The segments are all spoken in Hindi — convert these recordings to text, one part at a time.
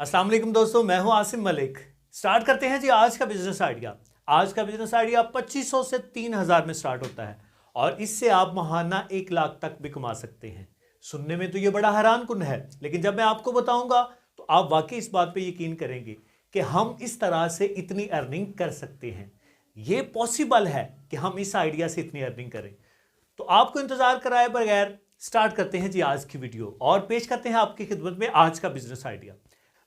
अस्सलाम वालेकुम दोस्तों, मैं हूं आसिम मलिक। स्टार्ट करते हैं जी आज का बिजनेस आइडिया। आज का बिजनेस आइडिया 2500 से 3000 में स्टार्ट होता है और इससे आप महाना 1 लाख तक भी कमा सकते हैं। सुनने में तो ये बड़ा हैरान कुन है, लेकिन जब मैं आपको बताऊंगा तो आप वाकई इस बात पे यकीन करेंगे कि हम इस तरह से इतनी अर्निंग कर सकते हैं। ये पॉसिबल है कि हम इस आइडिया से इतनी अर्निंग करें। तो आपको इंतजार कराए बगैर स्टार्ट करते हैं जी आज की वीडियो और पेश करते हैं आपकी खिदमत में आज का बिजनेस आइडिया।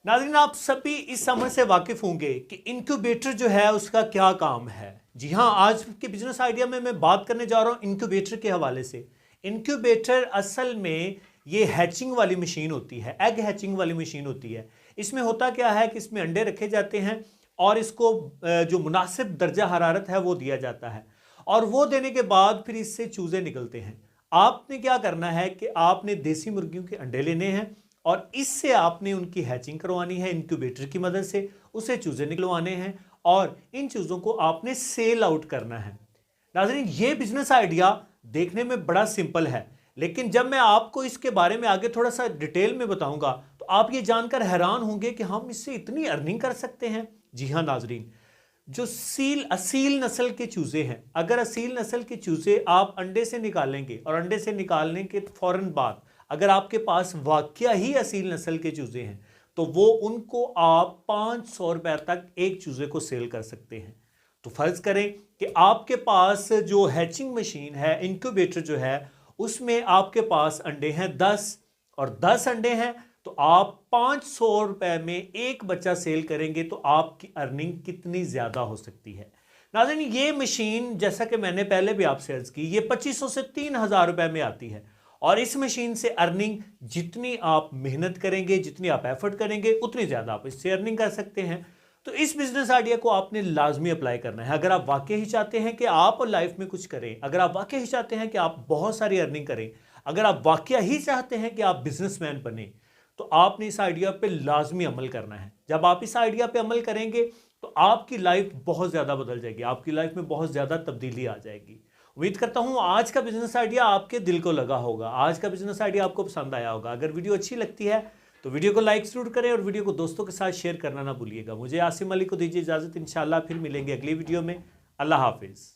नाज़रीन, आप सभी इस अमर से वाकिफ होंगे कि इंक्यूबेटर जो है उसका क्या काम है। जी हाँ, आज के बिजनेस आइडिया में मैं बात करने जा रहा हूँ इंक्यूबेटर के हवाले से। इंक्यूबेटर असल में ये हैचिंग वाली मशीन होती है, एग हैचिंग वाली मशीन होती है। इसमें होता क्या है कि इसमें अंडे रखे जाते हैं और इसको जो मुनासिब दर्जा हरारत है वो दिया जाता है और वो देने के बाद फिर इससे चूजे निकलते हैं। आपने क्या करना है कि आपने देसी मुर्गियों के अंडे लेने हैं और इससे आपने उनकी हैचिंग करवानी है इंक्यूबेटर की मदद से, उसे चूजे निकलवाने हैं और इन चूजों को आपने सेल आउट करना है। नाज़रीन, ये बिजनेस आइडिया देखने में बड़ा सिंपल है, लेकिन जब मैं आपको इसके बारे में आगे थोड़ा सा डिटेल में बताऊंगा तो आप ये जानकर हैरान होंगे कि हम इससे इतनी अर्निंग कर सकते हैं। जी हाँ नाज़रीन, जो असील नस्ल के चूजे हैं, अगर असील नस्ल के चूजे आप अंडे से निकालेंगे और अंडे से निकालने के फौरन बाद अगर आपके पास वाकया ही असील नस्ल के चूजे हैं तो वो उनको आप 500 रुपए तक एक चूजे को सेल कर सकते हैं। तो फर्ज करें कि आपके पास जो हैचिंग मशीन है, इंक्यूबेटर जो है, उसमें आपके पास अंडे हैं 10 और 10 अंडे हैं तो आप 500 रुपए में एक बच्चा सेल करेंगे तो आपकी अर्निंग कितनी ज्यादा हो सकती है। नाज़रीन, ये मशीन जैसा कि मैंने पहले भी आपसे अर्ज की, ये 2500 से 3000 रुपए में आती है और इस मशीन से अर्निंग जितनी आप मेहनत करेंगे, जितनी आप एफर्ट करेंगे, उतनी ज्यादा आप इससे अर्निंग कर सकते हैं। तो इस बिजनेस आइडिया को आपने लाजमी अप्लाई करना है। अगर आप वाकई ही चाहते हैं कि आप लाइफ में कुछ करें, अगर आप वाकई ही चाहते हैं कि आप बहुत सारी अर्निंग करें, अगर आप वाकई ही चाहते हैं कि आप बिजनेसमैन बने, तो आपने इस आइडिया पे लाजमी अमल करना है। जब आप इस आइडिया पे अमल करेंगे तो आपकी लाइफ बहुत ज्यादा बदल जाएगी, आपकी लाइफ में बहुत ज्यादा तब्दीली आ जाएगी। उम्मीद करता हूं आज का बिजनेस आइडिया आपके दिल को लगा होगा, आज का बिजनेस आइडिया आपको पसंद आया होगा। अगर वीडियो अच्छी लगती है तो वीडियो को लाइक जरूर करें और वीडियो को दोस्तों के साथ शेयर करना ना भूलिएगा। मुझे आसिम अली को दीजिए इजाजत, इंशाल्लाह फिर मिलेंगे अगली वीडियो में। अल्लाह हाफिज।